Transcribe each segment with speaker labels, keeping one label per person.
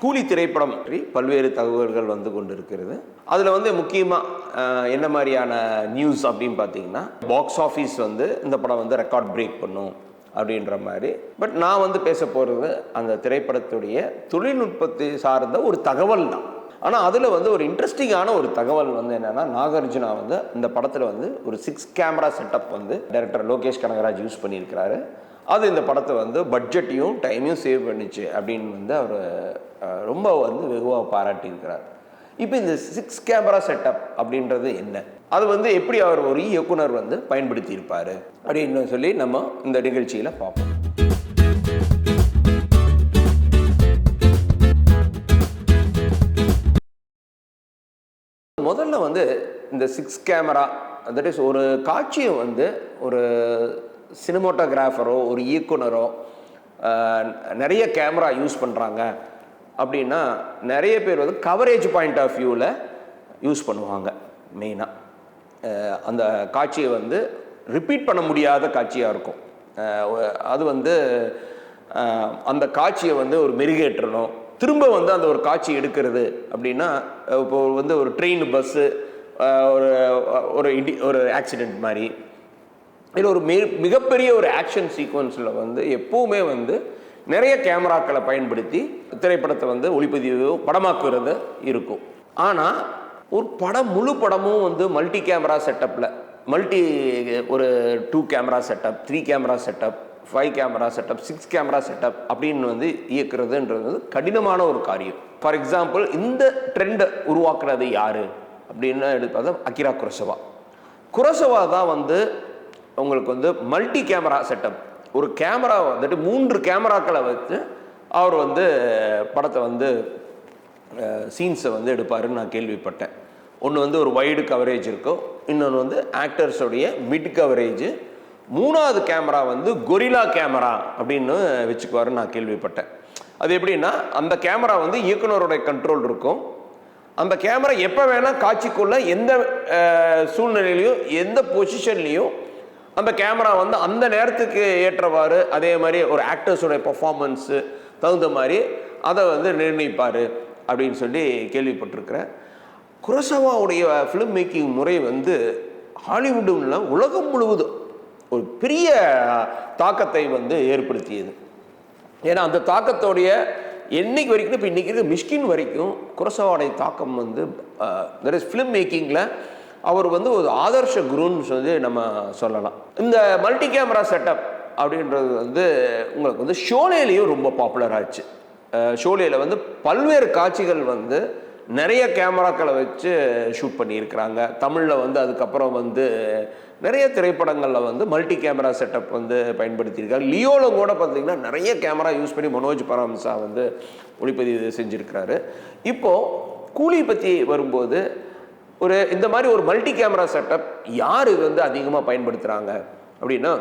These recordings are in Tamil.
Speaker 1: கூலி திரைப்படம் பற்றி பல்வேறு தகவல்கள் வந்து கொண்டிருக்கிறது. அதில் வந்து முக்கியமாக என்ன மாதிரியான நியூஸ் அப்படின்னு பார்த்தீங்கன்னா, பாக்ஸ் ஆஃபீஸ் வந்து இந்த படம் வந்து ரெக்கார்ட் பிரேக் பண்ணும் அப்படின்ற மாதிரி. பட் நான் வந்து பேச போகிறது அந்த திரைப்படத்துடைய தொழில்நுட்பத்தை சார்ந்த ஒரு தகவல் தான். ஆனால் அதில் வந்து ஒரு இன்ட்ரெஸ்டிங்கான ஒரு தகவல் வந்து என்னென்னா, நாகார்ஜுனா வந்து இந்த படத்தில் வந்து ஒரு 6 கேமரா செட்டப் வந்து டைரக்டர் லோகேஷ் கனகராஜ் யூஸ் பண்ணியிருக்கிறாரு. அது இந்த படத்தை வந்து பட்ஜெட்டையும் டைமையும் சேவ் பண்ணிச்சு அப்படின்னு வந்து அவர் ரொம்ப வந்து வெகுவாக பாராட்டியிருக்கிறார். இப்போ இந்த 6 கேமரா செட்டப் அப்படின்றது என்ன, அது வந்து எப்படி அவர் ஒரு இயக்குனர் வந்து பயன்படுத்தி இருப்பார் அப்படின்னு சொல்லி நம்ம இந்த நிகழ்ச்சியில் பார்ப்போம். முதல்ல வந்து இந்த 6 கேமரா, தட் இஸ் ஒரு காட்சியை வந்து ஒரு சினிமோட்டோகிராஃபரோ ஒரு இயக்குனரோ நிறைய கேமரா யூஸ் பண்ணுறாங்க அப்படின்னா, நிறைய பேர் வந்து கவரேஜ் பாயிண்ட் ஆஃப் வியூவில் யூஸ் பண்ணுவாங்க. மெயினாக அந்த காட்சியை வந்து ரிப்பீட் பண்ண முடியாத காட்சியாக இருக்கும். அது வந்து அந்த காட்சியை வந்து ஒரு மெருகேற்றணும், திரும்ப வந்து அந்த ஒரு காட்சி எடுக்கிறது அப்படின்னா, இப்போ வந்து ஒரு ட்ரெயின், பஸ்ஸு, ஒரு ஆக்சிடெண்ட் மாதிரி இல்லை ஒரு மிகப்பெரிய ஒரு ஆக்ஷன் சீக்வன்ஸில் வந்து எப்போவுமே வந்து நிறைய கேமராக்களை பயன்படுத்தி திரைப்படத்தை வந்து ஒளிப்பதிவு படமாக்குறது இருக்கும். ஆனால் ஒரு முழு படமும் வந்து மல்டி கேமரா செட்டப்பில் ஒரு 2 camera setup, 3 camera setup, 5 camera setup, 6 camera setup அப்படின்னு வந்து இயக்குறதுன்றது வந்து கடினமான ஒரு காரியம். ஃபார் எக்ஸாம்பிள், இந்த ட்ரெண்டை உருவாக்குறது யார் அப்படின்னு எடுத்தது அகிரா குரோசவா தான் வந்து உங்களுக்கு வந்து மல்டி கேமரா செட்டப், ஒரு கேமரா வந்துட்டு 3 கேமராக்களை வச்சு அவர் வந்து படத்தை வந்து சீன்ஸை வந்து எடுப்பாருன்னு நான் கேள்விப்பட்டேன். ஒன்று வந்து ஒரு வைடு கவரேஜ் இருக்கும், இன்னொன்று வந்து ஆக்டர்ஸோடைய மிட் கவரேஜ், 3வது கேமரா வந்து கொரில்லா கேமரா அப்படின்னு வச்சுக்குவாருன்னு நான் கேள்விப்பட்டேன். அது எப்படின்னா, அந்த கேமரா வந்து இயக்குனருடைய கண்ட்ரோல் இருக்கும். அந்த கேமரா எப்போ வேணால் காட்சிக்குள்ளே எந்த சூழ்நிலையிலையும் எந்த பொசிஷன்லேயும் அந்த கேமரா வந்து அந்த நேரத்துக்கு ஏற்றவாறு, அதே மாதிரி ஒரு ஆக்டர்ஸோடைய பர்ஃபார்மன்ஸு தகுந்த மாதிரி அதை வந்து நிர்ணயிப்பார் அப்படின்னு சொல்லி கேள்விப்பட்டிருக்கிறேன். குரோசவாவுடைய ஃபிலிம் மேக்கிங் முறை வந்து ஹாலிவுட்டில் உலகம் முழுவதும் ஒரு பெரிய தாக்கத்தை வந்து ஏற்படுத்தியது. ஏன்னா அந்த தாக்கத்தோடைய என்னைக்கு வரைக்கும், இப்போ இன்றைக்கி இருக்க மிஷ்கின் வரைக்கும் குரோசவாவுடைய தாக்கம் வந்து தட் இஸ் ஃபிலிம் மேக்கிங்கில் அவர் வந்து ஒரு ஆதர்ஷ குருன்னு சொல்லி நம்ம சொல்லலாம். இந்த மல்டி கேமரா செட்டப் அப்படின்றது வந்து உங்களுக்கு வந்து ஷோலேலையும் ரொம்ப பாப்புலர் ஆச்சு. ஷோலேயில் வந்து பல்வேறு காட்சிகள் வந்து நிறைய கேமராக்களை வச்சு ஷூட் பண்ணியிருக்கிறாங்க. தமிழில் வந்து அதுக்கப்புறம் வந்து நிறைய திரைப்படங்களில் வந்து மல்டி கேமரா செட்டப் வந்து பயன்படுத்தியிருக்காங்க. லியோவில் கூட பார்த்திங்கன்னா நிறைய கேமரா யூஸ் பண்ணி மனோஜ் பரமசா வந்து ஒளிப்பதிவு செஞ்சுருக்கிறாரு. இப்போது கூலி பற்றி வரும்போது, இந்த மாதிரி ஒரு மல்டி கேமரா செட்டப் யார் வந்து அதிகமாக பயன்படுத்துகிறாங்க அப்படின்னா,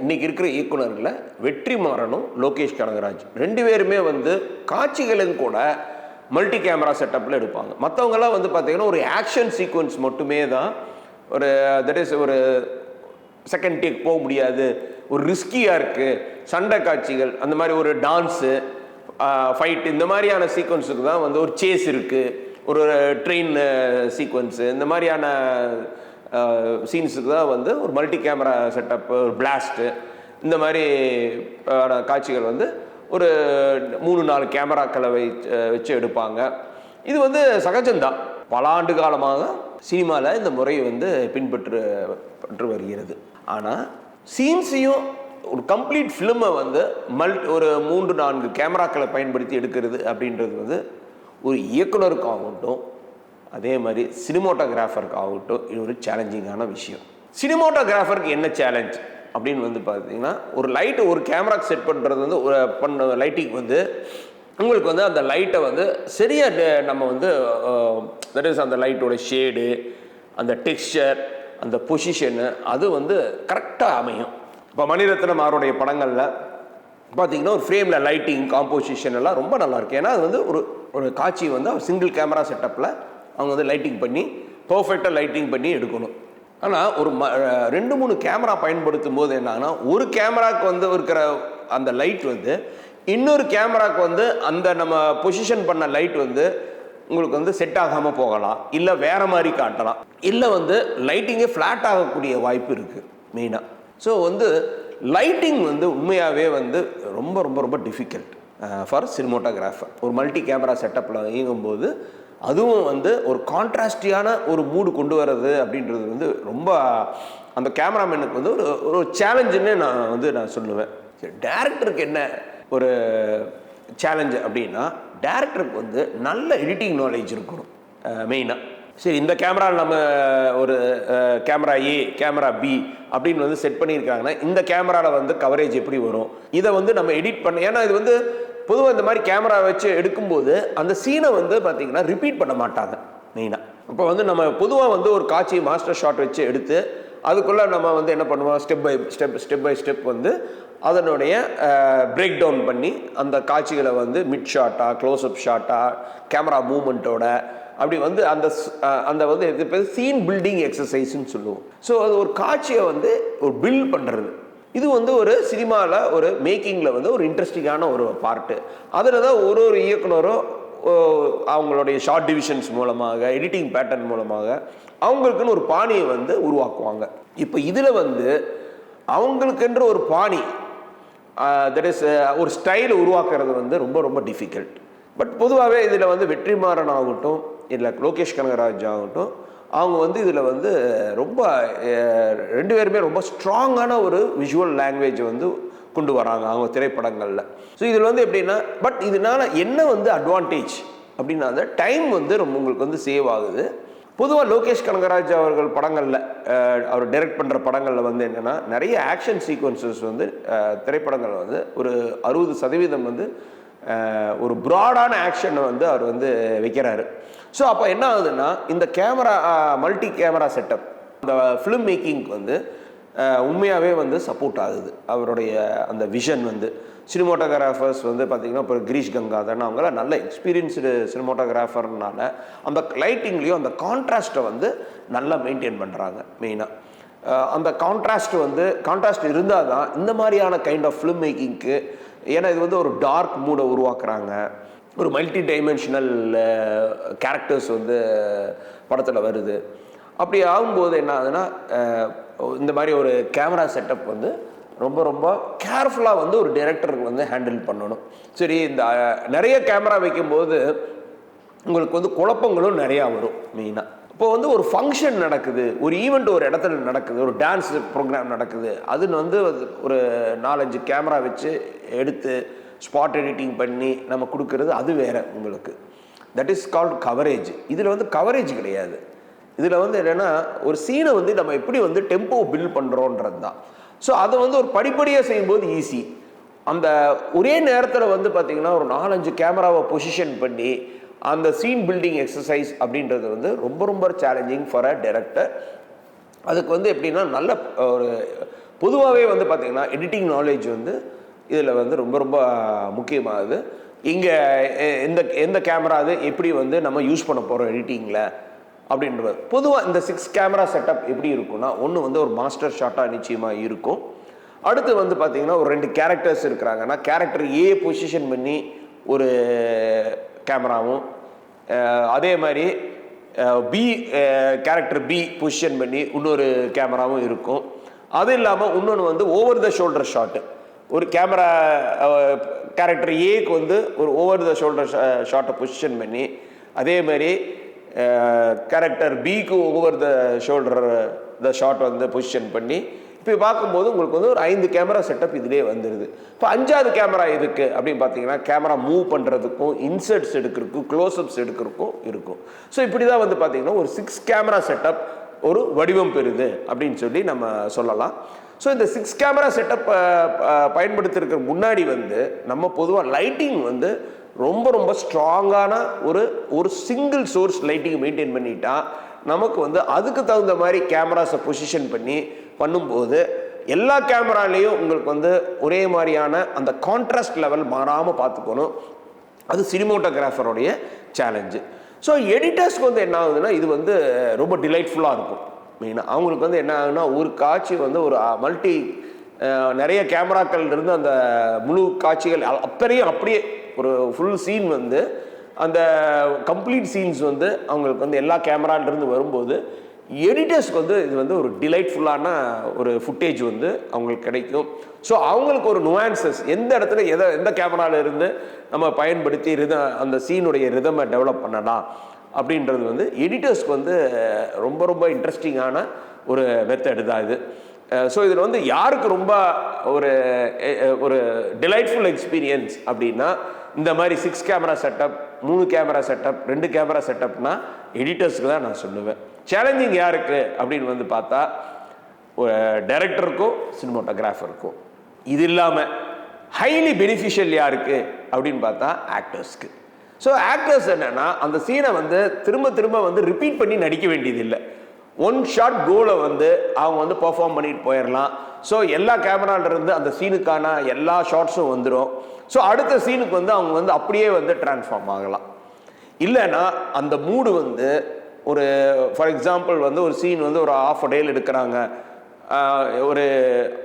Speaker 1: இன்றைக்கி இருக்கிற இயக்குனர்களில் வெற்றிமாறனும் லோகேஷ் கனகராஜ் 2 பேருமே வந்து காட்சிகளும் கூட மல்டி கேமரா செட்டப்பில் எடுப்பாங்க. மற்றவங்கெல்லாம் வந்து பார்த்திங்கன்னா ஒரு ஆக்ஷன் சீக்வன்ஸ் மட்டுமே தான், தட் இஸ் ஒரு செகண்ட் டேக் போக முடியாது, ஒரு ரிஸ்கியாக இருக்குது, சண்டை காட்சிகள், அந்த மாதிரி ஒரு டான்ஸு, ஃபைட், இந்த மாதிரியான சீக்வன்ஸுக்கு தான் வந்து ஒரு சேஸ் இருக்குது, ஒரு ட்ரெயின் சீக்வன்ஸு, இந்த மாதிரியான சீன்ஸுக்கு தான் வந்து ஒரு மல்டி கேமரா செட்டப், ஒரு பிளாஸ்ட்டு, இந்த மாதிரி காட்சிகள் வந்து ஒரு 3-4 கேமராக்களை வச்சு எடுப்பாங்க. இது வந்து சகஜம்தான். பல ஆண்டு காலமாக சினிமாவில் இந்த முறை வந்து பின்பற்று வருகிறது. ஆனால் சீன்ஸையும் ஒரு கம்ப்ளீட் ஃபிலிமை வந்து ஒரு 3-4 கேமராக்களை பயன்படுத்தி எடுக்கிறது அப்படின்றது வந்து ஒரு இயக்குனருக்காகட்டும், அதே மாதிரி சினிமோட்டோகிராஃபருக்காகட்டும், இது ஒரு சேலஞ்சிங்கான விஷயம். சினிமோட்டோகிராஃபருக்கு என்ன சேலஞ்ச் அப்படின்னு வந்து பார்த்தீங்கன்னா, ஒரு கேமராக்கு செட் பண்ணுறது வந்து பண்ண லைட்டிங் வந்து உங்களுக்கு வந்து அந்த லைட்டை வந்து சரியாக நம்ம வந்து தட் இஸ் அந்த லைட்டோட ஷேடு, அந்த டெக்ஸ்சர், அந்த பொசிஷனு, அது வந்து கரெக்டாக அமையும். இப்போ மணிரத்னம் அவருடைய படங்களில் பார்த்தீங்கன்னா ஒரு ஃப்ரேமில் லைட்டிங், காம்போசிஷன் எல்லாம் ரொம்ப நல்லாயிருக்கு. ஏன்னா அது வந்து ஒரு காட்சி வந்து அவர் சிங்கிள் கேமரா செட்டப்பில் அவங்க வந்து லைட்டிங் பண்ணி பர்ஃபெக்டாக லைட்டிங் பண்ணி எடுக்கணும். ஆனால் ஒரு 2-3 கேமரா பயன்படுத்தும் போது என்னான்னா, ஒரு கேமராவுக்கு வந்து இருக்கிற அந்த லைட் வந்து இன்னொரு கேமராக்கு வந்து அந்த நம்ம பொசிஷன் பண்ண லைட் வந்து உங்களுக்கு வந்து செட் ஆகாமல் போகலாம், இல்லை வேற மாதிரி காட்டலாம், இல்லை வந்து லைட்டிங்கே ஃப்ளாட் ஆகக்கூடிய வாய்ப்பு இருக்குது மெயினாக. ஸோ வந்து லைட்டிங் வந்து உண்மையாகவே வந்து ரொம்ப ரொம்ப ரொம்ப டிஃபிகல்ட் ஃபார் சினிமோட்டோகிராஃபர். ஒரு மல்டி கேமரா செட்டப்பில் இயங்கும்போது அதுவும் வந்து ஒரு கான்ட்ராஸ்டியான ஒரு மூடு கொண்டு வர்றது அப்படின்றது வந்து ரொம்ப அந்த கேமராமேனுக்கு வந்து ஒரு சேலஞ்சுன்னு நான் சொல்லுவேன். சரி, டேரக்டருக்கு என்ன ஒரு சேலஞ்சு அப்படின்னா, டேரக்டருக்கு வந்து நல்ல எடிட்டிங் நாலேஜ் இருக்கணும் மெயினாக. சரி, இந்த கேமராவில் நம்ம ஒரு கேமரா ஏ கேமரா பி அப்படின்னு வந்து செட் பண்ணியிருக்காங்கன்னா இந்த கேமராவில் வந்து கவரேஜ் எப்படி வரும், இதை வந்து நம்ம எடிட் பண்ண. ஏன்னா இது வந்து பொதுவாக இந்த மாதிரி கேமரா வச்சு எடுக்கும்போது அந்த சீனை வந்து பார்த்தீங்கன்னா ரிப்பீட் பண்ண மாட்டாங்க மெயினாக. இப்போ வந்து நம்ம பொதுவாக வந்து ஒரு காட்சி மாஸ்டர் ஷாட் வச்சு எடுத்து அதுக்குள்ளே நம்ம வந்து என்ன பண்ணுவோம், ஸ்டெப் பை ஸ்டெப் வந்து அதனுடைய பிரேக் டவுன் பண்ணி அந்த காட்சிகளை வந்து மிட் ஷாட்டா க்ளோஸ்அப் ஷாட்டா கேமரா மூமெண்ட்டோட அப்படி வந்து அந்த வந்து இது பேர் சீன் பில்டிங் எக்ஸசைஸ்ன்னு சொல்லுவோம். ஸோ அது ஒரு காட்சியை வந்து ஒரு பில்ட் பண்ணுறது, இது வந்து ஒரு சினிமாவில் ஒரு மேக்கிங்கில் வந்து ஒரு இன்ட்ரெஸ்டிங்கான ஒரு பார்ட்டு. அதில் தான் ஒரு இயக்குனரும் அவங்களுடைய ஷார்ட் டிவிஷன்ஸ் மூலமாக எடிட்டிங் பேட்டர்ன் மூலமாக அவங்களுக்குன்னு ஒரு பாணியை வந்து உருவாக்குவாங்க. இப்போ இதில் வந்து அவங்களுக்கென்ற ஒரு பாணி, தட் இஸ் ஒரு ஸ்டைல் உருவாக்குறது வந்து ரொம்ப ரொம்ப டிஃபிகல்ட். பட் பொதுவாகவே இதில் வந்து வெற்றிமாறன் ஆகட்டும் இல்லை லோகேஷ் கனகராஜ் ஆகட்டும், அவங்க வந்து இதில் வந்து ரொம்ப ரெண்டு பேருமே ரொம்ப ஸ்ட்ராங்கான ஒரு விஷுவல் லாங்குவேஜ் வந்து கொண்டு வராங்க அவங்க திரைப்படங்களில். ஸோ இதில் வந்து எப்படின்னா, பட் இதனால் என்ன வந்து அட்வான்டேஜ் அப்படின்னா, அந்த டைம் வந்து ரொம்ப உங்களுக்கு வந்து சேவ் ஆகுது. பொதுவாக லோகேஷ் கனகராஜ் அவர்கள் படங்களில் அவர் டைரக்ட் பண்ணுற படங்களில் வந்து என்னென்னா, நிறைய ஆக்ஷன் சீக்வன்சஸ் வந்து திரைப்படங்கள் வந்து ஒரு 60% வந்து ஒரு ப்ராடான ஆக்ஷனை வந்து அவர் வந்து வைக்கிறாரு. ஸோ அப்போ என்ன ஆகுதுன்னா, இந்த கேமரா மல்டி கேமரா செட்டப் இந்த ஃபிலிம் மேக்கிங்க்கு வந்து உண்மையாகவே வந்து சப்போர்ட் ஆகுது. அவருடைய அந்த விஷன் வந்து சினிமோட்டோகிராஃபர்ஸ் வந்து பார்த்திங்கன்னா இப்போ கிரீஷ் கங்காதரன் அவங்களாம் நல்ல எக்ஸ்பீரியன்ஸ்டு சினிமோட்டோகிராஃபர்னால அந்த லைட்டிங்லேயும் அந்த கான்ட்ராஸ்ட்டை வந்து நல்லா மெயின்டைன் பண்ணுறாங்க மெயினாக. அந்த கான்ட்ராஸ்ட் இருந்தால் தான் இந்த மாதிரியான கைண்ட் ஆஃப் ஃபிலிம் மேக்கிங்க்கு, ஏன்னா இது வந்து ஒரு டார்க் மூடை உருவாக்குறாங்க, ஒரு மல்டி டைமென்ஷனல் கேரக்டர்ஸ் வந்து படத்தில் வருது. அப்படி ஆகும்போது என்ன ஆகுதுன்னா, இந்த மாதிரி ஒரு கேமரா செட்டப் வந்து ரொம்ப ரொம்ப கேர்ஃபுல்லாக வந்து ஒரு டைரக்டருக்கு வந்து ஹேண்டில் பண்ணணும். சரி, இந்த நிறைய கேமரா வைக்கும்போது உங்களுக்கு வந்து குழப்பங்களும் நிறையா வரும் மெயினாக. இப்போ வந்து ஒரு ஃபங்க்ஷன் நடக்குது, ஒரு ஈவெண்ட் ஒரு இடத்துல நடக்குது, ஒரு டான்ஸ் ப்ரோக்ராம் நடக்குது, அதுன்னு வந்து ஒரு 4-5 கேமரா வச்சு எடுத்து ஸ்பாட் எடிட்டிங் பண்ணி நம்ம கொடுக்கறது அது வேறு உங்களுக்கு. That is called coverage. இதில் வந்து கவரேஜ் கிடையாது. இதில் வந்து என்னென்னா, ஒரு சீனை வந்து நம்ம எப்படி வந்து டெம்போ பில்ட் பண்ணுறோன்றது தான். ஸோ அதை வந்து ஒரு படிப்படியாக செய்யும்போது ஈஸி. அந்த ஒரே நேரத்தில் வந்து பார்த்திங்கன்னா ஒரு 4-5 கேமராவை பொசிஷன் பண்ணி அந்த சீன் பில்டிங் எக்ஸசைஸ் அப்படின்றது வந்து ரொம்ப ரொம்ப சேலஞ்சிங் ஃபார் அ டைரக்டர். அதுக்கு வந்து எப்படின்னா, நல்ல ஒரு பொதுவாகவே வந்து பார்த்திங்கன்னா எடிட்டிங் நாலேஜ் வந்து இதில் வந்து ரொம்ப ரொம்ப முக்கியமாகுது. இங்கே எந்த கேமரா அது எப்படி வந்து நம்ம யூஸ் பண்ண போகிறோம் எடிட்டிங்கில் அப்படின்றது. பொதுவாக இந்த 6 கேமரா செட்டப் எப்படி இருக்குன்னா, ஒன்று வந்து ஒரு மாஸ்டர் ஷாட்டாக நிச்சயமாக இருக்கும். அடுத்து வந்து பார்த்திங்கன்னா ஒரு 2 கேரக்டர்ஸ் இருக்கிறாங்கன்னா, கேரக்டர் ஏ பொசிஷன் பண்ணி ஒரு கேமராவும், அதே மாதிரி கேரக்டர் பி பொசிஷன் பண்ணி இன்னொரு கேமராவும் இருக்கும். அது இல்லாமல் இன்னொன்று வந்து ஓவர் த ஷோல்டர் ஷாட்டு, ஒரு கேமரா கேரக்டர் ஏக்கு வந்து ஒரு ஓவர் த ஷோல்டர் ஷாட்டை பொசிஷன் பண்ணி, அதே மாதிரி கேரக்டர் பிக்கு over the shoulder the shot வந்து பொசிஷன் பண்ணி, இப்போ பார்க்கும்போது உங்களுக்கு வந்து ஒரு 5 கேமரா செட்டப் இதிலே வந்துடுது. இப்போ 5வது கேமரா எதுக்கு அப்படின்னு பார்த்தீங்கன்னா, கேமரா மூவ் பண்ணுறதுக்கும், இன்சர்ட்ஸ் எடுக்கிறதுக்கும், க்ளோஸ்அப்ஸ் எடுக்கிறதுக்கும் இருக்கும். ஸோ இப்படி தான் வந்து பார்த்திங்கன்னா ஒரு 6 கேமரா செட்டப் ஒரு வடிவம் பெறுது அப்படின்னு சொல்லி நம்ம சொல்லலாம். ஸோ இந்த 6 கேமரா செட்டப் பயன்படுத்திருக்கிற முன்னாடி வந்து நம்ம பொதுவாக லைட்டிங் வந்து ரொம்ப ரொம்ப ஸ்ட்ராங்கான ஒரு சிங்கிள் சோர்ஸ் லைட்டிங் மெயின்டைன் பண்ணிட்டா நமக்கு வந்து அதுக்கு தகுந்த மாதிரி கேமராஸை பொசிஷன் பண்ணி பண்ணும்போது எல்லா கேமராலேயும் உங்களுக்கு வந்து ஒரே மாதிரியான அந்த கான்ட்ராஸ்ட் லெவல் மாறாமல் பார்த்துக்கணும். அது சினிமோட்டோகிராஃபருடைய சேலஞ்சு. ஸோ எடிட்டர்ஸ்க்கு வந்து என்ன ஆகுதுன்னா, இது வந்து ரொம்ப டிலைட்ஃபுல்லாக இருக்கும் மெயினாக. அவங்களுக்கு வந்து என்ன ஆகுதுன்னா, ஒரு காட்சி வந்து ஒரு மல்டி நிறைய கேமராக்கள் இருந்து அந்த முழு காட்சிகள் அப்படியே ஒரு ஃபுல் சீன் வந்து அந்த கம்ப்ளீட் சீன்ஸ் வந்து அவங்களுக்கு வந்து எல்லா கேமராலிருந்து வரும்போது எடிட்டர்ஸ்க்கு வந்து இது வந்து ஒரு டிலைட்ஃபுல்லான ஒரு ஃபுட்டேஜ் வந்து அவங்களுக்கு கிடைக்கும். ஸோ அவங்களுக்கு ஒரு நுவான்சஸ் எந்த இடத்துல எந்த கேமராவில் இருந்து நம்ம பயன்படுத்தி அந்த சீனுடைய ரிதமை டெவலப் பண்ணலாம் அப்படின்றது வந்து எடிட்டர்ஸ்க்கு வந்து ரொம்ப ரொம்ப இன்ட்ரெஸ்டிங்கான ஒரு மெத்தட் தான் இது. ஸோ இதில் வந்து யாருக்கு ரொம்ப ஒரு டிலைட்ஃபுல் எக்ஸ்பீரியன்ஸ் அப்படின்னா இந்த மாதிரி 6 camera setup, 3 camera setup, 2 camera செட்டப்னா எடிட்டர்ஸ்க்கு தான் நான் சொல்லுவேன். சேலஞ்சிங் யாருக்கு அப்படின்னு வந்து பார்த்தா ஒரு டைரக்டருக்கும் சினிமாட்டோகிராஃபருக்கும். இது இல்லாமல் ஹைலி பெனிஃபிஷியல் யாருக்கு அப்படின்னு பார்த்தா ஆக்டர்ஸ்க்கு. ஸோ ஆக்டர்ஸ் என்னன்னா அந்த சீனை வந்து திரும்ப திரும்ப வந்து ரிப்பீட் பண்ணி நடிக்க வேண்டியதில்லை. ஒன் ஷாட் கோலை வந்து அவங்க வந்து பெர்ஃபார்ம் பண்ணிட்டு போயிடலாம். ஸோ எல்லா கேமராலிருந்து அந்த சீனுக்கான எல்லா ஷாட்ஸும் வந்துடும். ஸோ அடுத்த சீனுக்கு வந்து அவங்க வந்து அப்படியே வந்து டிரான்ஸ்ஃபார்ம் ஆகலாம். இல்லைன்னா அந்த மூடு வந்து ஒரு ஃபார் எக்ஸாம்பிள் வந்து ஒரு சீன் வந்து ஒரு ½ டேயில் எடுக்கிறாங்க, ஒரு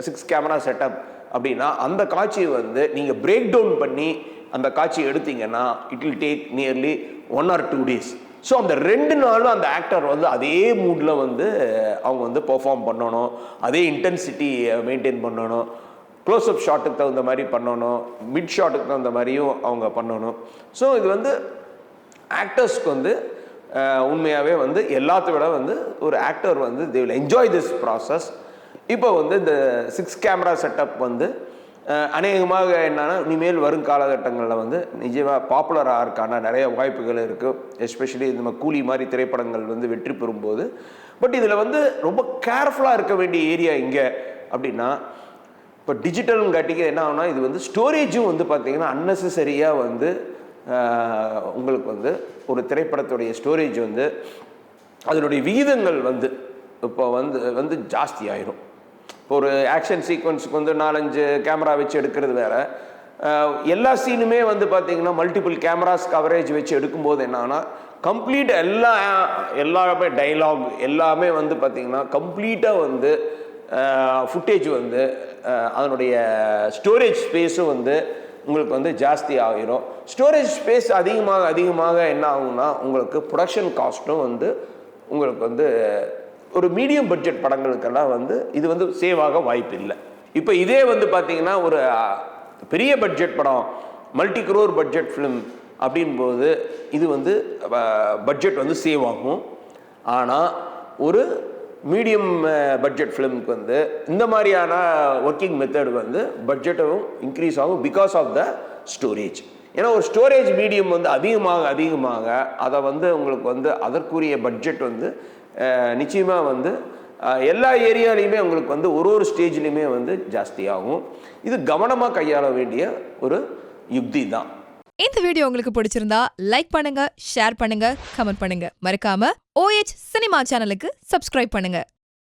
Speaker 1: 6 கேமரா செட்டப் அப்படின்னா அந்த காட்சியை வந்து நீங்கள் பிரேக் டவுன் பண்ணி அந்த காட்சி எடுத்தீங்கன்னா it will take nearly 1 or 2 days. So அந்த 2 நாளும் அந்த ஆக்டர் வந்து அதே மூடில் வந்து அவங்க வந்து பெர்ஃபார்ம் பண்ணணும், அதே இன்டென்சிட்டி மெயின்டைன் பண்ணணும், க்ளோஸ்அப் ஷாட்டுக்கு தகுந்த மாதிரி பண்ணணும், மிட் ஷாட்டுக்கு தகுந்த மாதிரியும் அவங்க பண்ணணும். ஸோ இது வந்து ஆக்டர்ஸ்க்கு வந்து உண்மையாகவே வந்து எல்லாத்த விட வந்து ஒரு ஆக்டர் வந்து they will enjoy this process. இப்போ வந்து இந்த 6 கேமரா செட்டப் வந்து அநேகமாக என்னன்னா இனிமேல் வரும் காலகட்டங்களில் வந்து நிஜமாக பாப்புலராக இருக்கான நிறைய வாய்ப்புகள் இருக்குது. எஸ்பெஷலி நம்ம கூலி மாதிரி திரைப்படங்கள் வந்து வெற்றி பெறும்போது. பட் இதில் வந்து ரொம்ப கேர்ஃபுல்லாக இருக்க வேண்டிய ஏரியா இங்கே அப்படின்னா இப்போ டிஜிட்டல்னு காட்டிக்க என்ன ஆகுனா இது வந்து ஸ்டோரேஜும் வந்து பார்த்திங்கன்னா அன்னெசரியாக வந்து உங்களுக்கு வந்து ஒரு திரைப்படத்துடைய ஸ்டோரேஜ் வந்து அதனுடைய விகிதங்கள் வந்து இப்போ வந்து ஜாஸ்தி ஆயிரும். இப்போ ஒரு ஆக்ஷன் சீக்வன்ஸுக்கு வந்து 4-5 கேமரா வச்சு எடுக்கிறது வேறு, எல்லா சீனுமே வந்து பார்த்திங்கன்னா மல்டிபிள் கேமராஸ் கவரேஜ் வச்சு எடுக்கும்போது என்னன்னா கம்ப்ளீட் எல்லாமே டைலாக் எல்லாமே வந்து பார்த்திங்கன்னா கம்ப்ளீட்டாக வந்து ஃபுட்டேஜ் வந்து அதனுடைய ஸ்டோரேஜ் ஸ்பேஸும் வந்து உங்களுக்கு வந்து ஜாஸ்தி ஆகிரும். ஸ்டோரேஜ் ஸ்பேஸ் அதிகமாக என்ன ஆகும்னா உங்களுக்கு ப்ரொடக்ஷன் காஸ்ட்டும் வந்து உங்களுக்கு வந்து ஒரு மீடியம் பட்ஜெட் படங்களுக்கெல்லாம் வந்து இது வந்து சேவ் ஆக வாய்ப்பு இல்லை. இப்போ இதே வந்து பார்த்தீங்கன்னா ஒரு பெரிய பட்ஜெட் படம், மல்டி க்ரோர் பட்ஜெட் ஃபிலிம் அப்படின்போது இது வந்து பட்ஜெட் வந்து சேவ் ஆகும். ஆனால் ஒரு மீடியம் பட்ஜெட் ஃபிலிமுக்கு வந்து இந்த மாதிரியான ஒர்க்கிங் மெத்தட் வந்து பட்ஜெட்டும் இன்க்ரீஸ் ஆகும் பிகாஸ் ஆஃப் த ஸ்டோரேஜ். ஏன்னா ஒரு ஸ்டோரேஜ் மீடியம் வந்து அதிகமாக அதை வந்து உங்களுக்கு வந்து அதற்குரிய பட்ஜெட் வந்து நிச்சயமாக வந்து எல்லா ஏரியாலையுமே உங்களுக்கு வந்து ஒரு ஸ்டேஜ்லையுமே வந்து ஜாஸ்தி ஆகும். இது கவனமாக கையாள வேண்டிய ஒரு யுக்தி தான்.
Speaker 2: இந்த வீடியோ உங்களுக்கு பிடிச்சிருந்தா லைக் பண்ணுங்க, ஷேர் பண்ணுங்க, கமெண்ட் பண்ணுங்க. மறக்காம OH சினிமா சேனலுக்கு சப்ஸ்கிரைப் பண்ணுங்க.